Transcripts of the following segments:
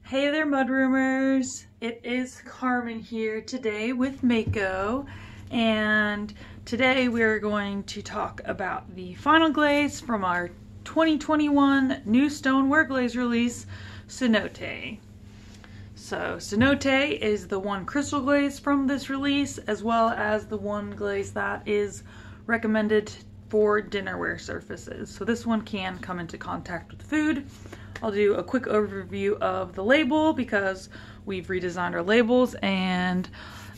Hey there, Mudroomers! It is Carmen here today with Mako, and today we're going to talk about the final glaze from our 2021 new Stoneware Glaze release, Cenote. So Cenote is the one crystal glaze from this release, as well as the one glaze that is recommended for dinnerware surfaces. So this one can come into contact with food. I'll do a quick overview of the label because we've redesigned our labels, and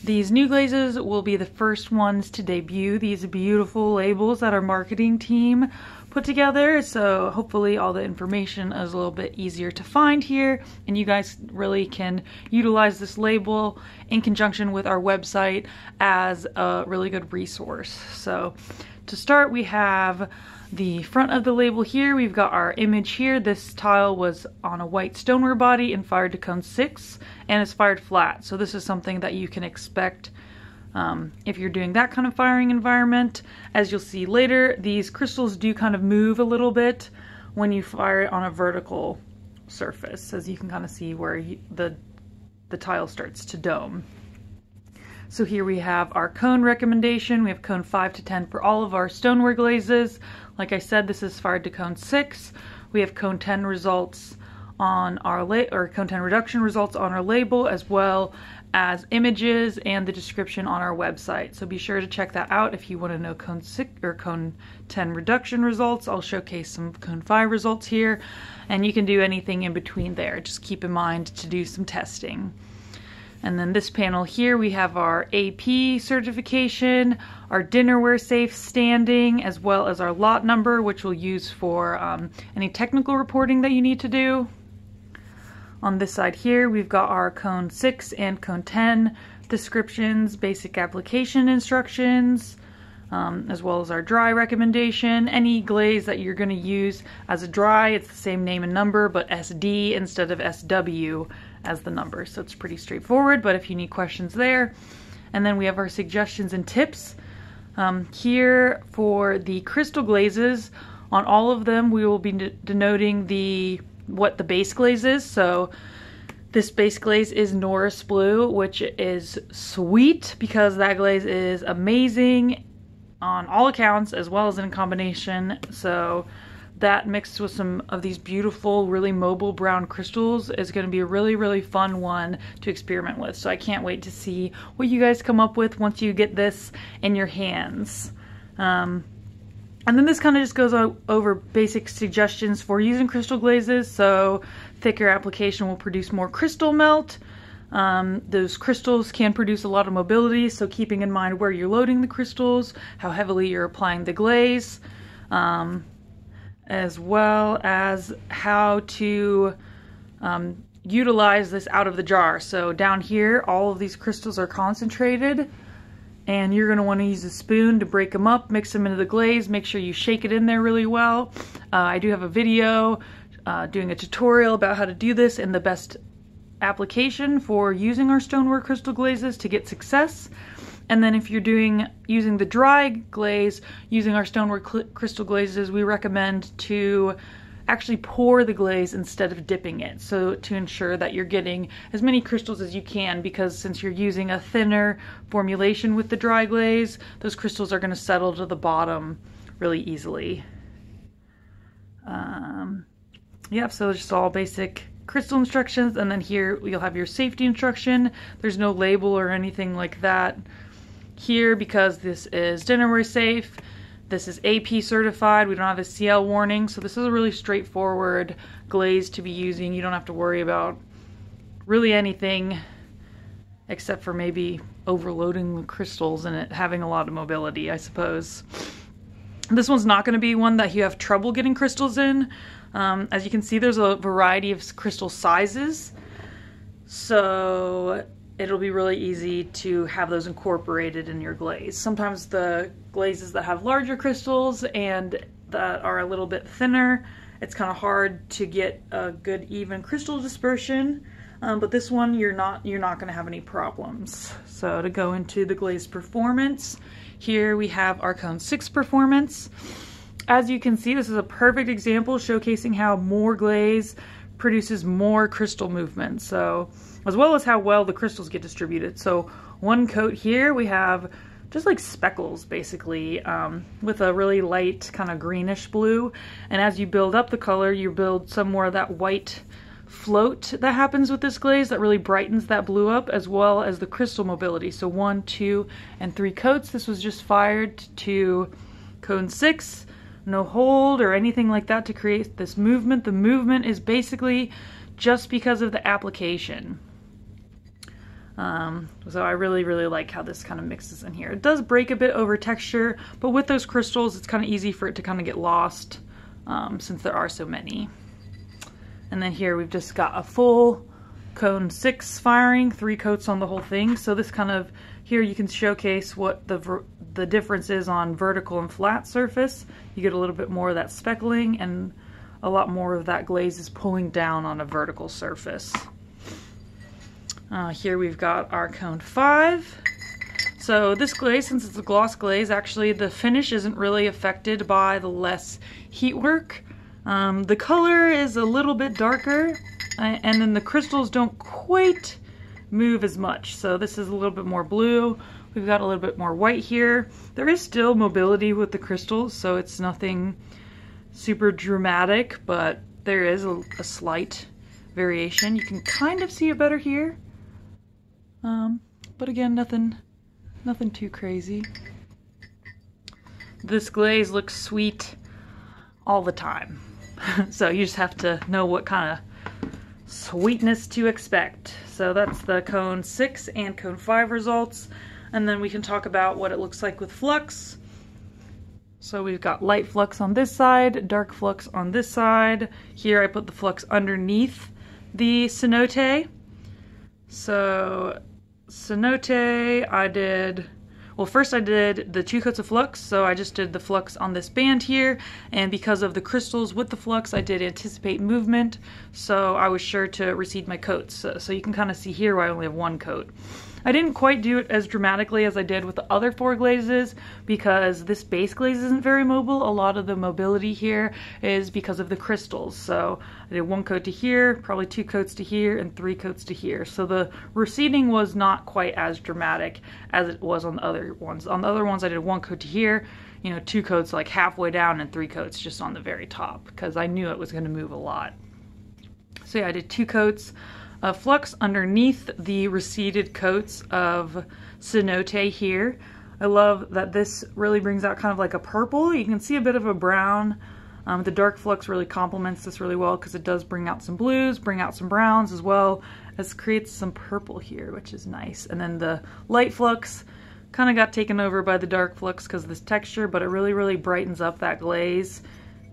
these new glazes will be the first ones to debut these beautiful labels that our marketing team put together. So hopefully all the information is a little bit easier to find here, and you guys really can utilize this label in conjunction with our website as a really good resource. So to start, we have the front of the label here. We've got our image here. This tile was on a white stoneware body and fired to cone 6, and it's fired flat. So this is something that you can expect if you're doing that kind of firing environment. As you'll see later, these crystals do kind of move a little bit when you fire it on a vertical surface, as you can kind of see where the tile starts to dome. So here we have our cone recommendation. We have cone 5 to 10 for all of our stoneware glazes. Like I said, this is fired to cone 6. We have cone 10 results on our cone 10 reduction results on our label, as well as images and the description on our website. So be sure to check that out if you want to know cone 6 or cone 10 reduction results. I'll showcase some cone 5 results here, and you can do anything in between there. Just keep in mind to do some testing. And then this panel here, we have our AP certification, our dinnerware safe standing, as well as our lot number, which we'll use for any technical reporting that you need to do. On this side here, we've got our cone 6 and cone 10 descriptions, basic application instructions, as well as our dry recommendation. Any glaze that you're going to use as a dry, it's the same name and number, but SD instead of SW as the number. So it's pretty straightforward, but if you need questions there. And then we have our suggestions and tips. Here for the crystal glazes, on all of them we will be denoting what the base glaze is. So this base glaze is Norris Blue, which is sweet because that glaze is amazing on all accounts, as well as in combination. So that mixed with some of these beautiful, really mobile brown crystals is going to be a really, really fun one to experiment with. So I can't wait to see what you guys come up with once you get this in your hands. And then this kind of just goes over basic suggestions for using crystal glazes. So thicker application will produce more crystal melt. Those crystals can produce a lot of mobility, so keeping in mind where you're loading the crystals, how heavily you're applying the glaze, as well as how to utilize this out of the jar. So down here, all of these crystals are concentrated, and you're going to want to use a spoon to break them up, mix them into the glaze, make sure you shake it in there really well. I do have a video doing a tutorial about how to do this and the best application for using our stoneware crystal glazes to get success. And then if you're using the dry glaze, using our stoneware crystal glazes, we recommend to actually pour the glaze instead of dipping it, so to ensure that you're getting as many crystals as you can, because since you're using a thinner formulation with the dry glaze, those crystals are going to settle to the bottom really easily. Yep, so just all basic crystal instructions, and then here you'll have your safety instruction. There's no label or anything like that here because this is dinnerware safe. This is AP certified. We don't have a CL warning, so this is a really straightforward glaze to be using. You don't have to worry about really anything except for maybe overloading the crystals and it having a lot of mobility, I suppose. This one's not going to be one that you have trouble getting crystals in. As you can see, there's a variety of crystal sizes, so it'll be really easy to have those incorporated in your glaze. Sometimes the glazes that have larger crystals and that are a little bit thinner, it's kind of hard to get a good even crystal dispersion, but this one you're not going to have any problems. So to go into the glaze performance, here we have our cone 6 performance. As you can see, this is a perfect example showcasing how more glaze produces more crystal movement, so as well as how well the crystals get distributed. So one coat here we have just like speckles basically, with a really light kind of greenish blue, and as you build up the color you build some more of that white float that happens with this glaze that really brightens that blue up, as well as the crystal mobility. So 1, 2, and 3 coats. This was just fired to cone 6, no hold or anything like that to create this movement. The movement is basically just because of the application. So I really like how this kind of mixes in here. It does break a bit over texture, but with those crystals it's kind of easy for it to kind of get lost, since there are so many. And then here we've just got a full cone 6 firing, 3 coats on the whole thing. So this kind of, here you can showcase what the difference is on vertical and flat surface. You get a little bit more of that speckling, and a lot more of that glaze is pulling down on a vertical surface. Here we've got our cone 5. So this glaze, since it's a gloss glaze, actually the finish isn't really affected by the less heat work. The color is a little bit darker, and then the crystals don't quite move as much. So this is a little bit more blue. We've got a little bit more white here. There is still mobility with the crystals, so it's nothing super dramatic, but there is a slight variation. You can kind of see it better here. But again, nothing too crazy. This glaze looks sweet all the time. So you just have to know what kind of sweetness to expect. So that's the cone 6 and cone 5 results. And then we can talk about what it looks like with Flux. So we've got light Flux on this side, dark Flux on this side. Here I put the Flux underneath the Cenote. So Cenote, first I did the 2 coats of Flux, so I just did the Flux on this band here, and because of the crystals with the Flux, I did anticipate movement, so I was sure to recede my coats. So you can kind of see here where I only have 1 coat. I didn't quite do it as dramatically as I did with the other 4 glazes, because this base glaze isn't very mobile. A lot of the mobility here is because of the crystals. So I did 1 coat to here, probably 2 coats to here, and 3 coats to here. So the receding was not quite as dramatic as it was on the other ones. On the other ones I did 1 coat to here, 2 coats like halfway down, and 3 coats just on the very top, because I knew it was going to move a lot. So yeah, I did 2 coats of Flux underneath the receded coats of Cenote here. I love that this really brings out kind of like a purple. You can see a bit of a brown. The dark Flux really complements this really well because it does bring out some blues, bring out some browns, as well as creates some purple here, which is nice. And then the light Flux kind of got taken over by the dark Flux because of this texture, but it really brightens up that glaze.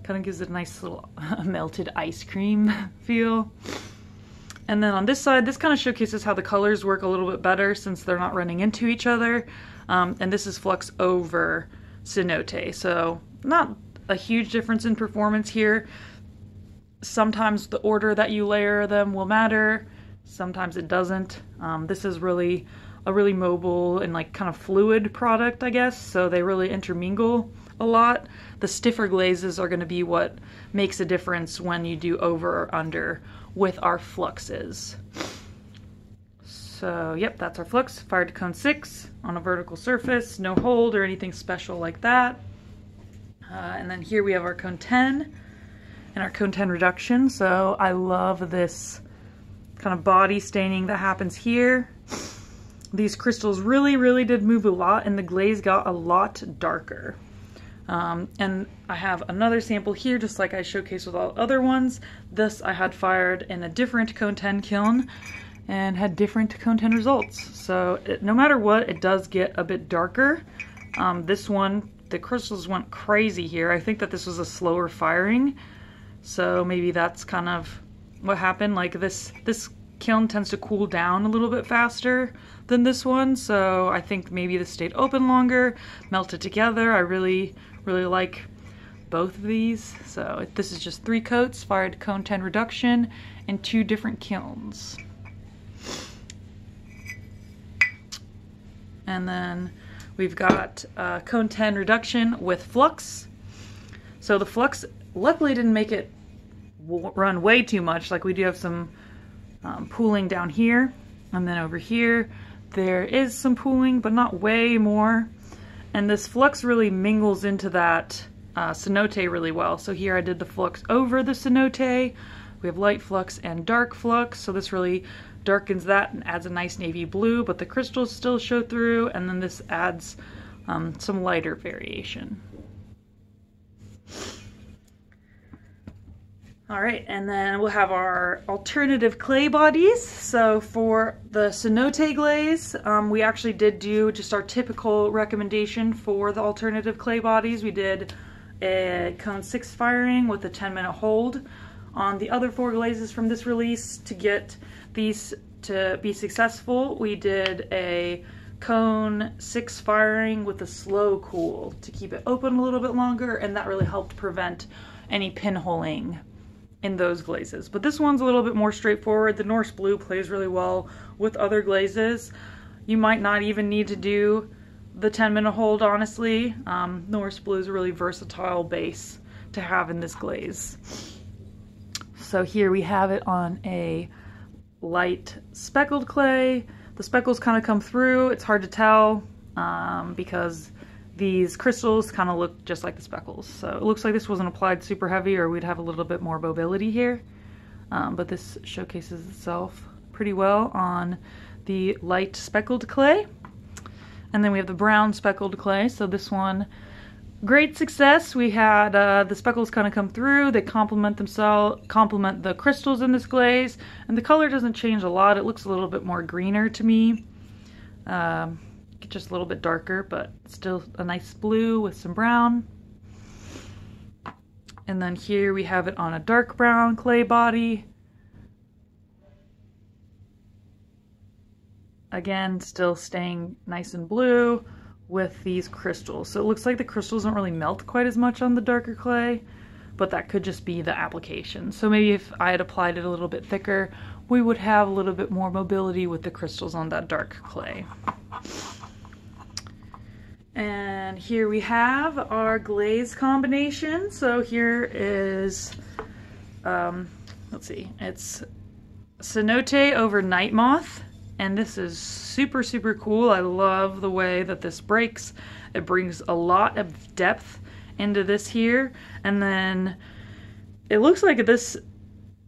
Kind of gives it a nice little melted ice cream feel. And then on this side, this kind of showcases how the colors work a little bit better since they're not running into each other. And this is Flux over Cenote. So not a huge difference in performance here. Sometimes the order that you layer them will matter. Sometimes it doesn't. This is really a really mobile and like kind of fluid product, I guess. So they really intermingle a lot. The stiffer glazes are going to be what makes a difference when you do over or under with our Fluxes. So yep, that's our Flux, fired to cone 6 on a vertical surface, no hold or anything special like that. And then here we have our cone 10 and our cone 10 reduction. So I love this kind of body staining that happens here. These crystals really did move a lot, and the glaze got a lot darker. And I have another sample here, just like I showcased with all other ones. This I had fired in a different cone 10 kiln and had different cone 10 results. So no matter what, it does get a bit darker. This one, the crystals went crazy here. I think that this was a slower firing, so maybe that's kind of what happened. Like this kiln tends to cool down a little bit faster than this one, so I think maybe this stayed open longer, melted together. I really like both of these. So this is just 3 coats, fired to cone 10 reduction in 2 different kilns. And then we've got cone 10 reduction with Flux. So the Flux luckily didn't make it run way too much. Like we do have some pooling down here, and then over here there is some pooling, but not way more. And this Flux really mingles into that Cenote really well. So here I did the Flux over the Cenote. We have light Flux and dark Flux, so this really darkens that and adds a nice navy blue, but the crystals still show through, and then this adds some lighter variation. All right, and then we'll have our alternative clay bodies. So for the Cenote glaze, we actually did do just our typical recommendation for the alternative clay bodies. We did a cone 6 firing with a 10-minute hold. On the other 4 glazes from this release, to get these to be successful, we did a cone 6 firing with a slow cool to keep it open a little bit longer, and that really helped prevent any pinholing in those glazes. But this one's a little bit more straightforward. The Norse blue plays really well with other glazes. You might not even need to do the 10-minute hold, honestly. Norse blue is a really versatile base to have in this glaze. So here we have it on a light speckled clay. The speckles kind of come through. It's hard to tell because these crystals kind of look just like the speckles. So it looks like this wasn't applied super heavy, or we'd have a little bit more mobility here. But this showcases itself pretty well on the light speckled clay. And then we have the brown speckled clay. So this one, great success. We had the speckles kind of come through. They complement the crystals in this glaze, and the color doesn't change a lot. It looks a little bit more greener to me, just a little bit darker, but still a nice blue with some brown. And then here we have it on a dark brown clay body. Again, still staying nice and blue with these crystals. So it looks like the crystals don't really melt quite as much on the darker clay, but that could just be the application. So maybe if I had applied it a little bit thicker, we would have a little bit more mobility with the crystals on that dark clay. And here we have our glaze combination. So here is, let's see, it's Cenote over Night Moth. And this is super, super cool. I love the way that this breaks. It brings a lot of depth into this here. And then it looks like this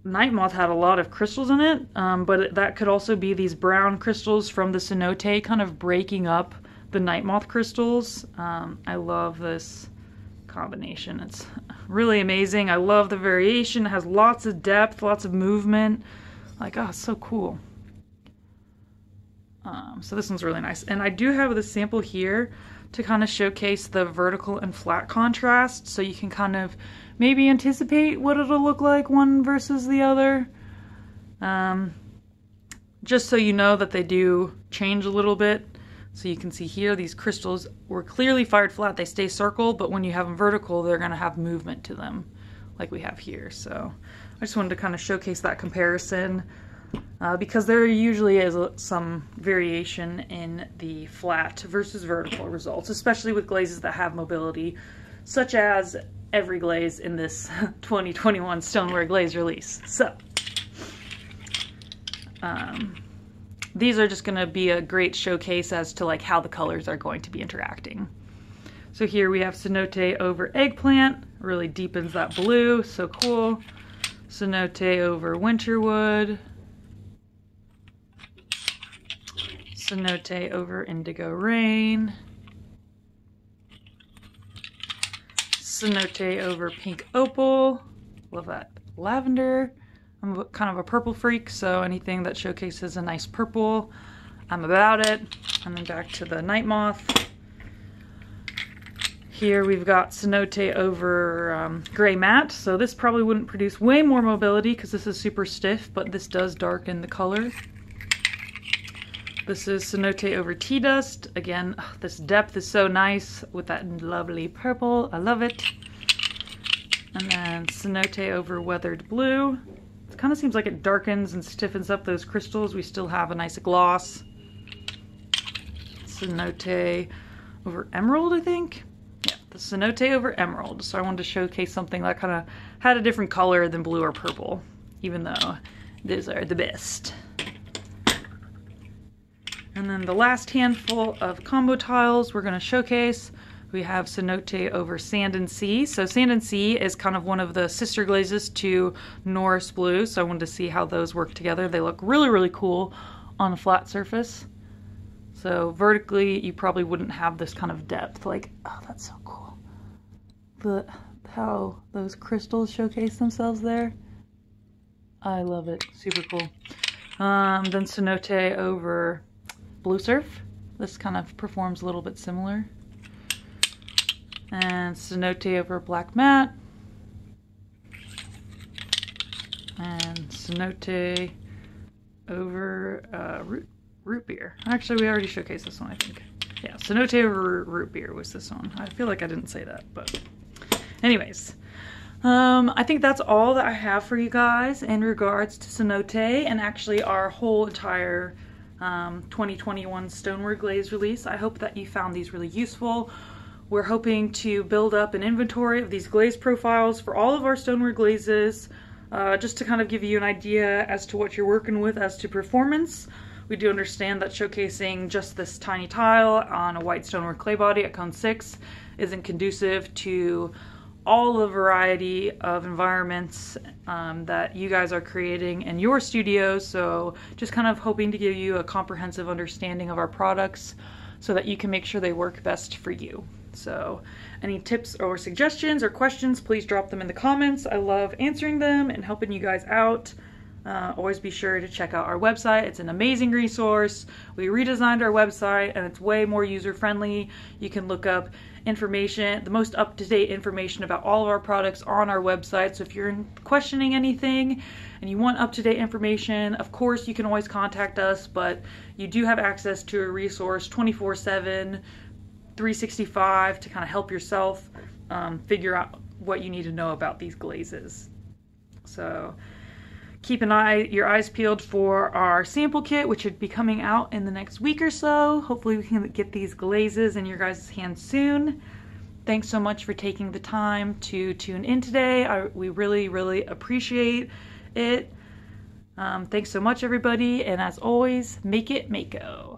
Night Moth had a lot of crystals in it, but that could also be these brown crystals from the Cenote kind of breaking up the Night Moth crystals. I love this combination. It's really amazing. I love the variation. It has lots of depth, lots of movement. Like, oh, it's so cool. So this one's really nice. And I do have the sample here to kind of showcase the vertical and flat contrast, so you can kind of maybe anticipate what it'll look like one versus the other. Just so you know that they do change a little bit. So you can see here, these crystals were clearly fired flat. They stay circle, but when you have them vertical, they're going to have movement to them, like we have here. So I just wanted to kind of showcase that comparison. Because there usually is some variation in the flat versus vertical results, especially with glazes that have mobility, such as every glaze in this 2021 Stoneware Glaze release. So, these are just going to be a great showcase as to like how the colors are going to be interacting. So here we have Cenote over Eggplant, really deepens that blue, so cool. Cenote over Winterwood. Cenote over Indigo Rain. Cenote over Pink Opal. Love that lavender. I'm kind of a purple freak, so anything that showcases a nice purple, I'm about it. And then back to the Night Moth. Here we've got Cenote over Gray Matte, so this probably wouldn't produce way more mobility because this is super stiff, but this does darken the color. This is Cenote over Tea Dust. Again, this depth is so nice with that lovely purple. I love it. And then Cenote over Weathered Blue. It kind of seems like it darkens and stiffens up those crystals. We still have a nice gloss. Cenote over Emerald, I think. Yeah, the Cenote over Emerald. So I wanted to showcase something that kind of had a different color than blue or purple, even though these are the best. And then the last handful of combo tiles we're going to showcase, we have Cenote over Sand and Sea. So Sand and Sea is kind of one of the sister glazes to Norris Blue, so I wanted to see how those work together. They look really, really cool on a flat surface. So vertically, you probably wouldn't have this kind of depth. Like, oh, that's so cool. How those crystals showcase themselves there. I love it. Super cool. Then Cenote over Blue Surf. This kind of performs a little bit similar. And Cenote over Black Matte. And Cenote over Root Beer. Actually, we already showcased this one, I think. Yeah, Cenote over Root Beer was this one. I feel like I didn't say that, but anyways. I think that's all that I have for you guys in regards to Cenote and actually our whole entire 2021 Stoneware Glaze release. I hope that you found these really useful. We're hoping to build up an inventory of these glaze profiles for all of our Stoneware glazes, just to kind of give you an idea as to what you're working with as to performance. We do understand that showcasing just this tiny tile on a white stoneware clay body at cone 6 isn't conducive to all the variety of environments that you guys are creating in your studio. So just kind of hoping to give you a comprehensive understanding of our products so that you can make sure they work best for you. So any tips or suggestions or questions, please drop them in the comments. I love answering them and helping you guys out. Always be sure to check out our website. It's an amazing resource. We redesigned our website and it's way more user-friendly. You can look up information, the most up-to-date information about all of our products on our website. So if you're questioning anything and you want up-to-date information, of course you can always contact us, but you do have access to a resource 24/7, 365 to kind of help yourself figure out what you need to know about these glazes. So keep your eyes peeled for our sample kit, which should be coming out in the next week or so. Hopefully we can get these glazes in your guys' hands soon. Thanks so much for taking the time to tune in today. We really, really appreciate it. Thanks so much, everybody. And as always, make it Mako.